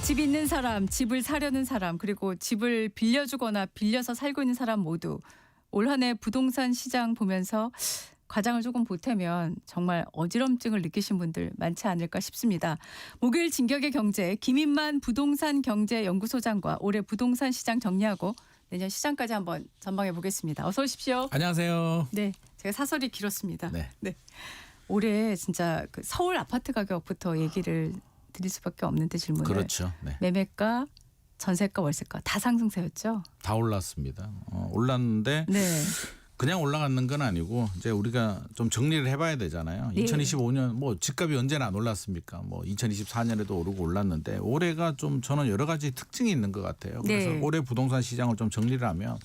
집 있는 사람, 집을 사려는 사람, 그리고 집을 빌려주거나 빌려서 살고 있는 사람 모두 올 한 해 부동산 시장 보면서 과장을 조금 보태면 정말 어지럼증을 느끼신 분들 많지 않을까 싶습니다. 목요일 진격의 경제 김인만 부동산 경제연구소장과 올해 부동산 시장 정리하고 내년 시장까지 한번 전망해 보겠습니다. 어서 오십시오. 안녕하세요. 네, 제가 사설이 길었습니다. 네. 올해 진짜 그 서울 아파트 가격부터 얘기를 드릴 수밖에 없는데 질문을. 그렇죠. 네. 매매가, 전세가, 월세가 다 상승세였죠? 다 올랐습니다. 올랐는데 네. 그냥 올라가는 건 아니고 이제 우리가 좀 정리를 해봐야 되잖아요. 네. 2025년 뭐 집값이 언제나 안 올랐습니까? 뭐 2024년에도 오르고 올랐는데 올해가 좀 저는 여러 가지 특징이 있는 것 같아요. 그래서 네. 올해 부동산 시장을 좀 정리를 하면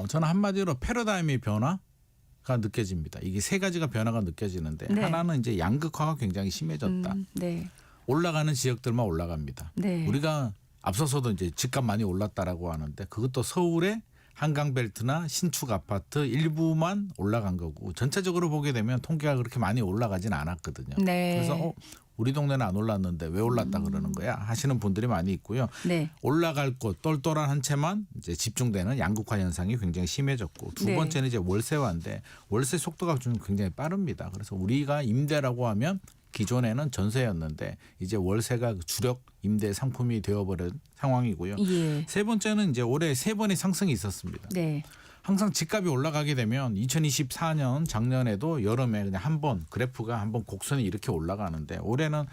저는 한마디로 패러다임의 변화가 느껴집니다. 이게 세 가지가 변화가 느껴지는데 네. 하나는 이제 양극화가 굉장히 심해졌다. 네. 올라가는 지역들만 올라갑니다. 네. 우리가 앞서서도 이제 집값 많이 올랐다라고 하는데 그것도 서울의 한강벨트나 신축 아파트 일부만 올라간 거고 전체적으로 보게 되면 통계가 그렇게 많이 올라가진 않았거든요. 네. 그래서 우리 동네는 안 올랐는데 왜 올랐다 그러는 거야 하시는 분들이 많이 있고요. 네. 올라갈 곳 똘똘한 한 채만 이제 집중되는 양극화 현상이 굉장히 심해졌고 두 네. 번째는 이제 월세화인데 월세 속도가 좀 굉장히 빠릅니다. 그래서 우리가 임대라고 하면 기존에는 전세였는데 이제 월세가 주력 임대 상품이 되어버린 상황이고요. 예. 세 번째는 이제 올해 세 번의 상승이 있었습니다. 네. 항상 집값이 올라가게 되면 2024년 작년에도 여름에 그냥 한 번 그래프가 한 번 곡선이 이렇게 올라가는데 올해는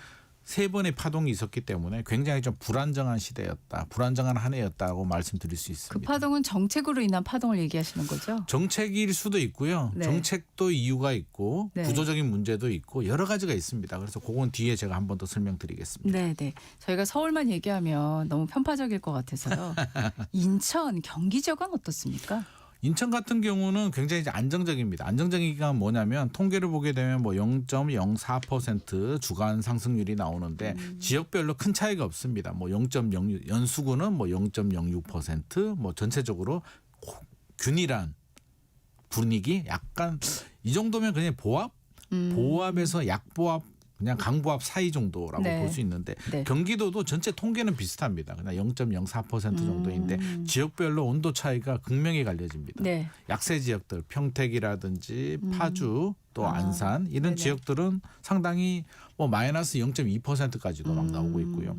세 번의 파동이 있었기 때문에 굉장히 좀 불안정한 시대였다. 불안정한 한 해였다고 말씀드릴 수 그 있습니다. 파동은 정책으로 인한 파동을 얘기하시는 거죠? 정책일 수도 있고요. 네. 정책도 이유가 있고 네. 구조적인 문제도 있고 여러 가지가 있습니다. 그래서 그건 뒤에 제가 한 번 더 설명드리겠습니다. 네, 네. 저희가 서울만 얘기하면 너무 편파적일 것 같아서요. 인천, 경기 지역은 어떻습니까? 인천 같은 경우는 굉장히 이제 안정적입니다. 안정적이기가 뭐냐면 통계를 보게 되면 뭐 0.04% 주간 상승률이 나오는데 지역별로 큰 차이가 없습니다. 뭐 0.06 연수구는 뭐 0.06%뭐 전체적으로 균일한 분위기 약간 이 정도면 그냥 보합 보합에서 약보합 그냥 강보합 사이 정도라고 네. 볼 수 있는데 네. 경기도도 전체 통계는 비슷합니다. 그냥 0.04% 정도인데 지역별로 온도 차이가 극명히 갈려집니다. 네. 약세 지역들 평택이라든지 파주 또 안산 이런 네네. 지역들은 상당히 뭐 마이너스 0.2%까지도 막 나오고 있고요.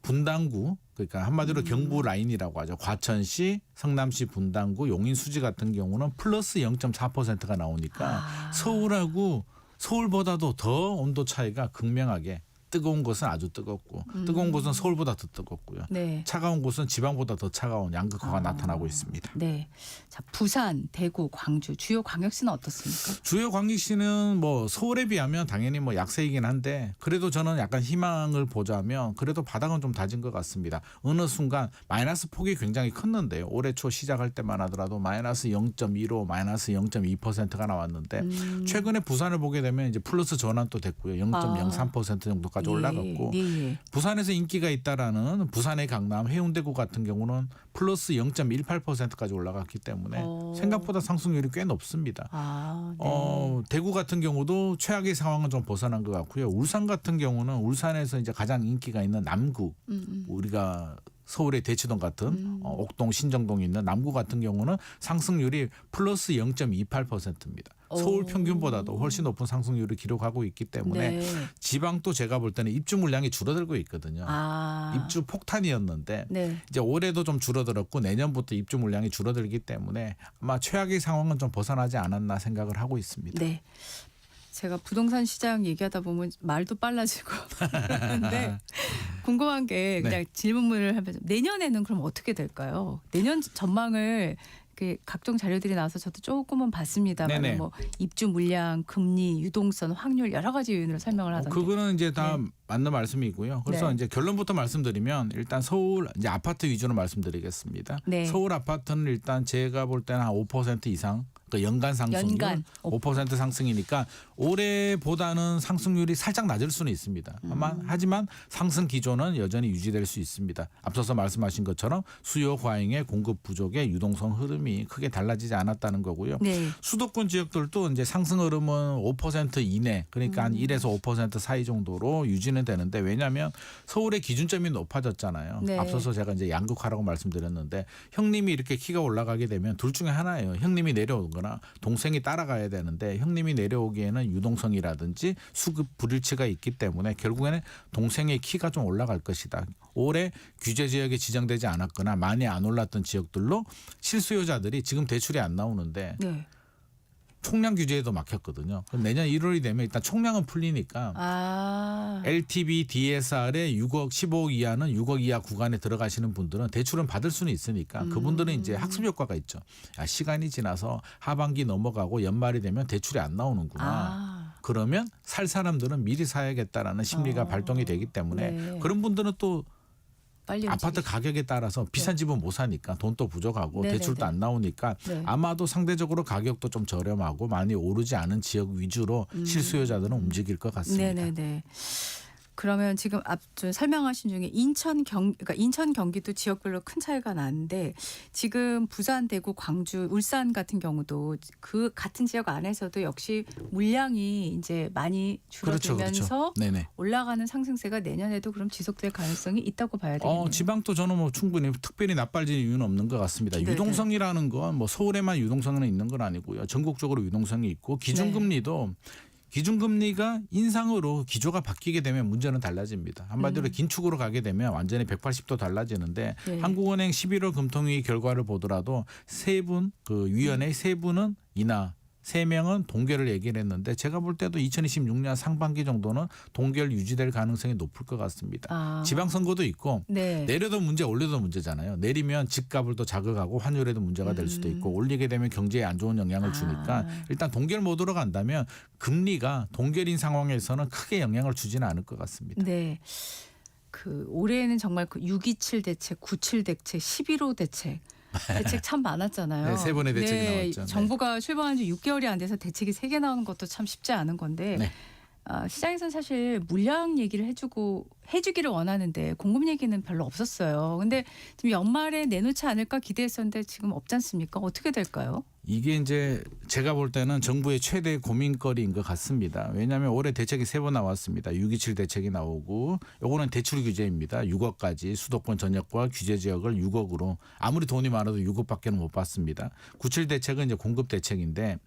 분당구 그러니까 한마디로 경부 라인이라고 하죠. 과천시, 성남시 분당구, 용인 수지 같은 경우는 플러스 0.4%가 나오니까 서울하고 서울보다도 더 온도 차이가 극명하게 뜨거운 곳은 아주 뜨겁고 뜨거운 곳은 서울보다 더 뜨겁고요. 네. 차가운 곳은 지방보다 더 차가운 양극화가 나타나고 있습니다. 네. 자, 부산, 대구, 광주 주요 광역시는 어떻습니까? 주요 광역시는 뭐 서울에 비하면 당연히 뭐 약세이긴 한데 그래도 저는 약간 희망을 보자면 그래도 바닥은 좀 다진 것 같습니다. 어느 순간 마이너스 폭이 굉장히 컸는데요. 올해 초 시작할 때만 하더라도 마이너스 0.15, 마이너스 0.2%가 나왔는데 최근에 부산을 보게 되면 이제 플러스 전환도 됐고요. 0.03% 정도까지 올라갔고 네. 부산에서 인기가 있다라는 부산의 강남 해운대구 같은 경우는 플러스 0.18%까지 올라갔기 때문에 생각보다 상승률이 꽤 높습니다. 아, 네. 대구 같은 경우도 최악의 상황은 좀 벗어난 것 같고요. 울산 같은 경우는 울산에서 이제 가장 인기가 있는 남구 우리가 서울의 대치동 같은 옥동 신정동이 있는 남구 같은 경우는 상승률이 플러스 0.28%입니다. 서울 평균보다도 훨씬 높은 상승률을 기록하고 있기 때문에 네. 지방도 제가 볼 때는 입주 물량이 줄어들고 있거든요. 아. 입주 폭탄이었는데 네. 이제 올해도 좀 줄어들었고 내년부터 입주 물량이 줄어들기 때문에 아마 최악의 상황은 좀 벗어나지 않았나 생각을 하고 있습니다. 네. 제가 부동산 시장 얘기하다 보면 말도 빨라지고 그런데 궁금한 게 그냥 네. 질문을 하면 내년에는 그럼 어떻게 될까요? 내년 전망을 그 각종 자료들이 나와서 저도 조금은 봤습니다만 네네. 뭐 입주 물량, 금리, 유동성, 확률 여러 가지 요인으로 설명을 하던데. 그거는 이제 다 네. 맞는 말씀이고요. 그래서 네. 이제 결론부터 말씀드리면 일단 서울 이제 아파트 위주로 말씀드리겠습니다. 네. 서울 아파트는 일단 제가 볼 때는 한 5% 이상 그 연간 상승률 연간 5% 상승이니까 올해보다는 상승률이 살짝 낮을 수는 있습니다. 하지만 상승 기조는 여전히 유지될 수 있습니다. 앞서서 말씀하신 것처럼 수요 과잉의 공급 부족의 유동성 흐름이 크게 달라지지 않았다는 거고요. 네. 수도권 지역들도 이제 상승 흐름은 5% 이내, 그러니까 한 1에서 5% 사이 정도로 유지는 되는데, 왜냐하면 서울의 기준점이 높아졌잖아요. 네. 앞서서 제가 이제 양극화라고 말씀드렸는데, 형님이 이렇게 키가 올라가게 되면 둘 중에 하나예요. 형님이 내려오거나 동생이 따라가야 되는데, 형님이 내려오기에는 유동성이라든지 수급 불일치가 있기 때문에 결국에는 동생의 키가 좀 올라갈 것이다. 올해 규제 지역에 지정되지 않았거나 많이 안 올랐던 지역들로 실수요자들이 지금 대출이 안 나오는데 네. 총량 규제에도 막혔거든요. 그럼 내년 1월이 되면 일단 총량은 풀리니까 LTV DSR에 6억 15억 이하는 6억 이하 구간에 들어가시는 분들은 대출은 받을 수는 있으니까 그분들은 이제 학습 효과가 있죠. 야, 시간이 지나서 하반기 넘어가고 연말이 되면 대출이 안 나오는구나. 그러면 살 사람들은 미리 사야겠다라는 심리가 발동이 되기 때문에 네. 그런 분들은 또 빨리 아파트 가격에 따라서 비싼 집은 못 사니까 돈도 부족하고 네네네. 대출도 안 나오니까 네. 아마도 상대적으로 가격도 좀 저렴하고 많이 오르지 않은 지역 위주로 실수요자들은 움직일 것 같습니다. 네네네. 그러면 지금 앞서 설명하신 중에 그러니까 인천 경기도 지역별로 큰 차이가 나는데, 지금 부산, 대구, 광주, 울산 같은 경우도 그 같은 지역 안에서도 역시 물량이 이제 많이 줄어들면서 그렇죠. 네네. 올라가는 상승세가 내년에도 그럼 지속될 가능성이 있다고 봐야 되겠네요. 지방도 저는 뭐 충분히 특별히 나빠질 이유는 없는 것 같습니다. 네네. 유동성이라는 건 뭐 서울에만 유동성은 있는 건 아니고요. 전국적으로 유동성이 있고 기준금리도 기준금리가 인상으로 기조가 바뀌게 되면 문제는 달라집니다. 한마디로 긴축으로 가게 되면 완전히 180도 달라지는데, 네. 한국은행 11월 금통위 결과를 보더라도 위원회 세 분은 인하, 3명은 동결을 얘기를 했는데, 제가 볼 때도 2026년 상반기 정도는 동결 유지될 가능성이 높을 것 같습니다. 지방선거도 있고 네. 내려도 문제 올려도 문제잖아요. 내리면 집값을 또 자극하고 환율에도 문제가 될 수도 있고, 올리게 되면 경제에 안 좋은 영향을 주니까 일단 동결 모드로 간다면 금리가 동결인 상황에서는 크게 영향을 주지는 않을 것 같습니다. 네. 그 올해에는 정말 그 6.27 대책, 9.7 대책, 11.5 대책 참 많았잖아요. 네, 세 번의 대책이 나왔죠. 네. 정부가 출범한 지 6개월이 안 돼서 대책이 3개 나오는 것도 참 쉽지 않은 건데, 네. 시장에서는 사실 물량 얘기를 해주기를 원하는데 공급 얘기는 별로 없었어요. 근데 지금 연말에 내놓지 않을까 기대했었는데 지금 없지 않습니까? 어떻게 될까요? 이게 이제 제가 볼 때는 정부의 최대 고민거리인 것 같습니다. 왜냐하면 올해 대책이 3번 나왔습니다. 6.27 대책이 나오고, 요거는 대출 규제입니다. 6억까지 수도권 전역과 규제 지역을 6억으로, 아무리 돈이 많아도 6억밖에 못 받습니다. 9.7 대책은 이제 공급 대책인데,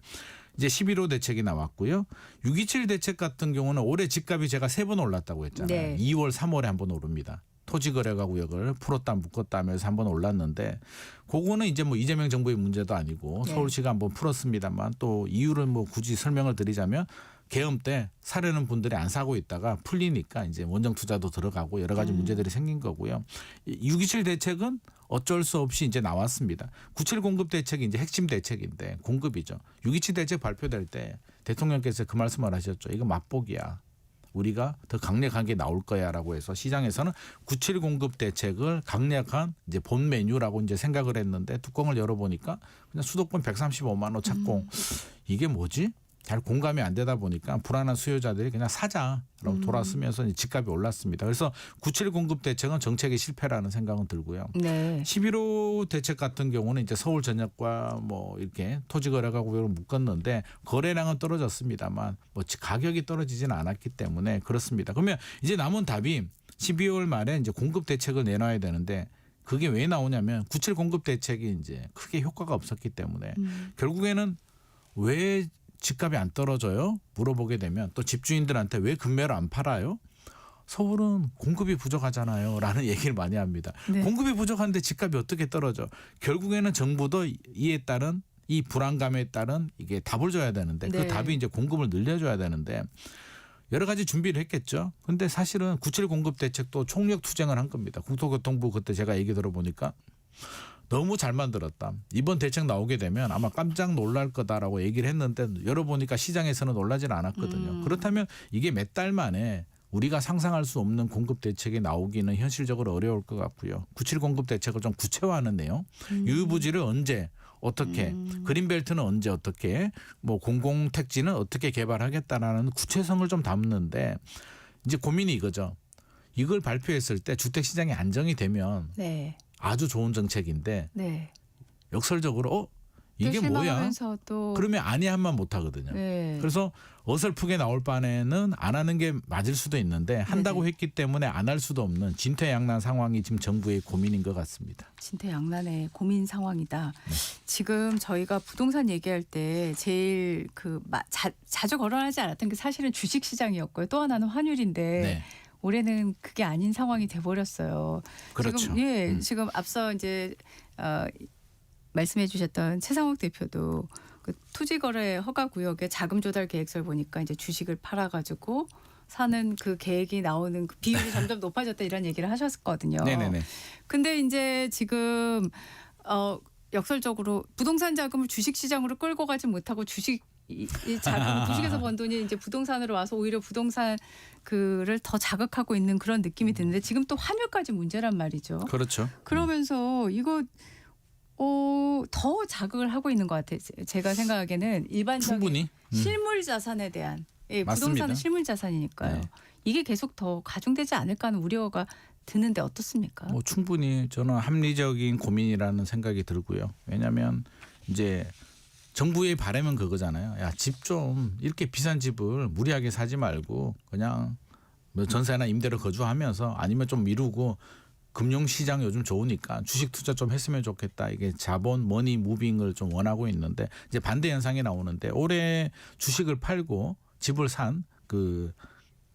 이제 11호 대책이 나왔고요. 6.27 대책 같은 경우는 올해 집값이 제가 3번 올랐다고 했잖아요. 네. 2월, 3월에 한 번 오릅니다. 토지거래가 구역을 풀었다 묶었다 하면서 한 번 올랐는데, 그거는 이제 뭐 이재명 정부의 문제도 아니고 서울시가 한번 풀었습니다만, 또 이유를 뭐 굳이 설명을 드리자면 계엄 때 사려는 분들이 안 사고 있다가 풀리니까 이제 원정 투자도 들어가고 여러 가지 문제들이 생긴 거고요. 6.27 대책은 어쩔 수 없이 이제 나왔습니다. 9.7 공급 대책이 이제 핵심 대책인데 공급이죠. 6.27 대책 발표될 때 대통령께서 그 말씀을 하셨죠. 이거 맛보기야. 우리가 더 강력하게 나올 거야라고 해서 시장에서는 9.7 공급 대책을 강력한 이제 본 메뉴라고 이제 생각을 했는데, 뚜껑을 열어보니까 그냥 수도권 135만 호 착공. 이게 뭐지? 잘 공감이 안 되다 보니까 불안한 수요자들이 그냥 사자라고 돌아서면서 집값이 올랐습니다. 그래서 9.7 공급 대책은 정책의 실패라는 생각은 들고요. 네. 11호 대책 같은 경우는 이제 서울 전역과 뭐 이렇게 토지 거래가 구역을 묶었는데 거래량은 떨어졌습니다만 뭐 가격이 떨어지지는 않았기 때문에 그렇습니다. 그러면 이제 남은 답이 12월 말에 이제 공급 대책을 내놔야 되는데, 그게 왜 나오냐면 9.7 공급 대책이 이제 크게 효과가 없었기 때문에 결국에는 왜 집값이 안 떨어져요? 물어보게 되면, 또 집주인들한테 왜 금매로 안 팔아요? 서울은 공급이 부족하잖아요 라는 얘기를 많이 합니다. 네. 공급이 부족한데 집값이 어떻게 떨어져? 결국에는 정부도 이에 따른 이 불안감에 따른 이게 답을 줘야 되는데, 네. 그 답이 이제 공급을 늘려줘야 되는데 여러 가지 준비를 했겠죠. 근데 사실은 9.7 공급 대책도 총력 투쟁을 한 겁니다. 국토교통부 그때 제가 얘기 들어보니까 너무 잘 만들었다. 이번 대책 나오게 되면 아마 깜짝 놀랄 거다라고 얘기를 했는데, 열어보니까 시장에서는 놀라질 않았거든요. 그렇다면 이게 몇 달 만에 우리가 상상할 수 없는 공급 대책이 나오기는 현실적으로 어려울 것 같고요. 9.7 공급 대책을 좀 구체화하는 내용, 유효부지를 언제 어떻게 그린벨트는 언제 어떻게 뭐 공공택지는 어떻게 개발하겠다라는 구체성을 좀 담는데 이제 고민이 이거죠. 이걸 발표했을 때 주택시장이 안정이 되면 네. 아주 좋은 정책인데 네. 역설적으로 이게 뭐야? 실망하면서 또 그러면 아니한만 못하거든요. 네. 그래서 어설프게 나올 바에는 안 하는 게 맞을 수도 있는데 한다고 네네. 했기 때문에 안 할 수도 없는 진퇴양난 상황이 지금 정부의 고민인 것 같습니다. 진퇴양난의 고민 상황이다. 지금 저희가 부동산 얘기할 때 제일 자주 거론하지 않았던 게 사실은 주식 시장이었고요. 또 하나는 환율인데 네. 올해는 그게 아닌 상황이 돼 버렸어요. 그렇죠. 지금 지금 앞서 이제 말씀해 주셨던 최상욱 대표도 그 토지거래 허가 구역의 자금 조달 계획서를 보니까 이제 주식을 팔아 가지고 사는 그 계획이 나오는 그 비율이 점점 높아졌다 이런 얘기를 하셨거든요. 네네네. 근데 이제 지금 역설적으로 부동산 자금을 주식 시장으로 끌고 가지 못하고 이 자금 주식에서 번 돈이 이제 부동산으로 와서 오히려 부동산 그를 더 자극하고 있는 그런 느낌이 드는데 지금 또 환율까지 문제란 말이죠. 그렇죠. 그러면서 이거 더 자극을 하고 있는 것 같아요. 제가 생각하기에는 일반적인 충분히 실물 자산에 대한 맞습니다. 부동산은 실물 자산이니까요. 네. 이게 계속 더 가중되지 않을까 하는 우려가 드는데 어떻습니까? 뭐 충분히 저는 합리적인 고민이라는 생각이 들고요. 왜냐하면 이제 정부의 바람은 그거잖아요. 야, 집 좀 이렇게 비싼 집을 무리하게 사지 말고 그냥 뭐 전세나 임대로 거주하면서 아니면 좀 미루고 금융시장 요즘 좋으니까 주식 투자 좀 했으면 좋겠다. 이게 자본 머니 무빙을 좀 원하고 있는데 이제 반대 현상이 나오는데 올해 주식을 팔고 집을 산 그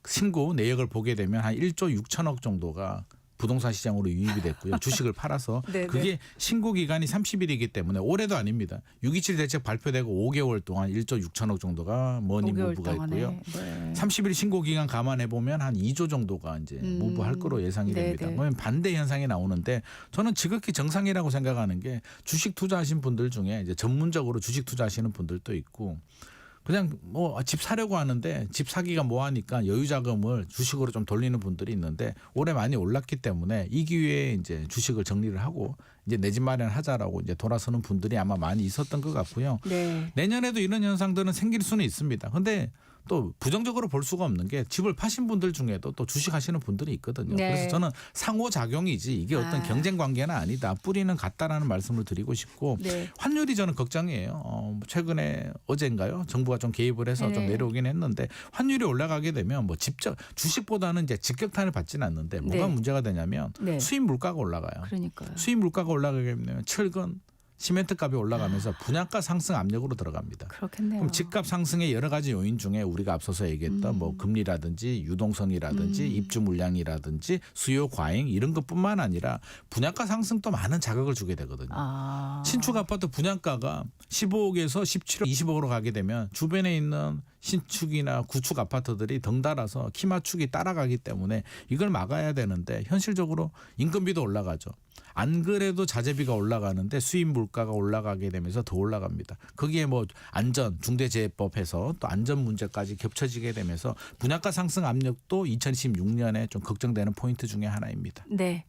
신고 내역을 보게 되면 한 1조 6천억 정도가 부동산 시장으로 유입이 됐고요. 주식을 팔아서 네네. 그게 신고 기간이 30일이기 때문에 올해도 아닙니다. 6.27 대책 발표되고 5개월 동안 1조 6천억 정도가 머니 5개월 무브가 동안에. 있고요. 네. 30일 신고 기간 감안해 보면 한 2조 정도가 이제 무브할 거로 예상이 됩니다. 네네. 그러면 반대 현상이 나오는데 저는 지극히 정상이라고 생각하는 게 주식 투자하신 분들 중에 이제 전문적으로 주식 투자하시는 분들도 있고 그냥 뭐 집 사려고 하는데 집 사기가 뭐하니까 여유 자금을 주식으로 좀 돌리는 분들이 있는데 올해 많이 올랐기 때문에 이 기회에 이제 주식을 정리를 하고 이제 내 집 마련하자라고 이제 돌아서는 분들이 아마 많이 있었던 것 같고요. 네. 내년에도 이런 현상들은 생길 수는 있습니다. 근데 또 부정적으로 볼 수가 없는 게 집을 파신 분들 중에도 또 주식하시는 분들이 있거든요. 네. 그래서 저는 상호작용이지 이게 어떤 경쟁 관계는 아니다. 뿌리는 같다라는 말씀을 드리고 싶고 네. 환율이 저는 걱정이에요. 최근에 어제인가요? 정부가 좀 개입을 해서 좀 네. 내려오긴 했는데 환율이 올라가게 되면 뭐 주식보다는 이제 직격탄을 받지는 않는데 뭐가 네. 문제가 되냐면 네. 수입 물가가 올라가요. 그러니까요. 수입 물가가 올라가게 되면 철근 시멘트 값이 올라가면서 분양가 상승 압력으로 들어갑니다. 그렇겠네요. 그럼 집값 상승의 여러 가지 요인 중에 우리가 앞서서 얘기했던 뭐 금리라든지 유동성이라든지 입주 물량이라든지 수요 과잉 이런 것뿐만 아니라 분양가 상승도 많은 자극을 주게 되거든요. 신축 아파트 분양가가 15억에서 17억, 20억으로 가게 되면 주변에 있는 신축이나 구축 아파트들이 덩달아서 키 맞추기 따라가기 때문에 이걸 막아야 되는데 현실적으로 인건비도 올라가죠. 안 그래도 자재비가 올라가는데 수입 물가가 올라가게 되면서 더 올라갑니다. 거기에 뭐 안전 중대재해법에서 또 안전 문제까지 겹쳐지게 되면서 분양가 상승 압력도 2016년에 좀 걱정되는 포인트 중에 하나입니다. 네.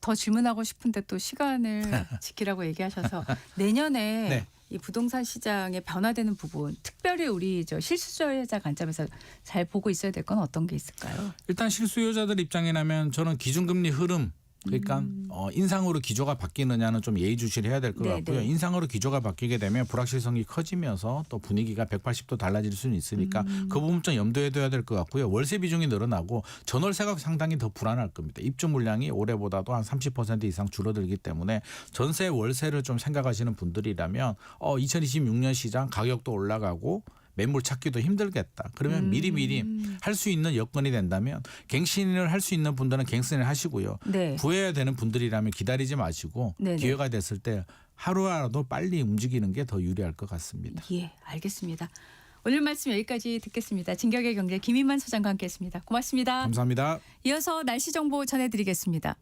더 질문하고 싶은데 또 시간을 지키라고 얘기하셔서 내년에 네. 이 부동산 시장에 변화되는 부분, 특별히 우리 실수요자 관점에서 잘 보고 있어야 될 건 어떤 게 있을까요? 일단 실수요자들 입장이라면 저는 기준금리 흐름 그러니까 인상으로 기조가 바뀌느냐는 좀 예의주시를 해야 될 것 네, 같고요. 네. 인상으로 기조가 바뀌게 되면 불확실성이 커지면서 또 분위기가 180도 달라질 수는 있으니까 그 부분 좀 염두에 둬야 될 것 같고요. 월세 비중이 늘어나고 전월세가 상당히 더 불안할 겁니다. 입주 물량이 올해보다도 한 30% 이상 줄어들기 때문에 전세 월세를 좀 생각하시는 분들이라면 2026년 시장 가격도 올라가고 매물 찾기도 힘들겠다. 그러면 미리미리 할 수 있는 여건이 된다면 갱신을 할 수 있는 분들은 갱신을 하시고요. 네. 구해야 되는 분들이라면 기다리지 마시고 네네. 기회가 됐을 때 하루라도 빨리 움직이는 게 더 유리할 것 같습니다. 예, 알겠습니다. 오늘 말씀 여기까지 듣겠습니다. 진격의 경제 김인만 소장과 함께했습니다. 고맙습니다. 감사합니다. 이어서 날씨 정보 전해드리겠습니다.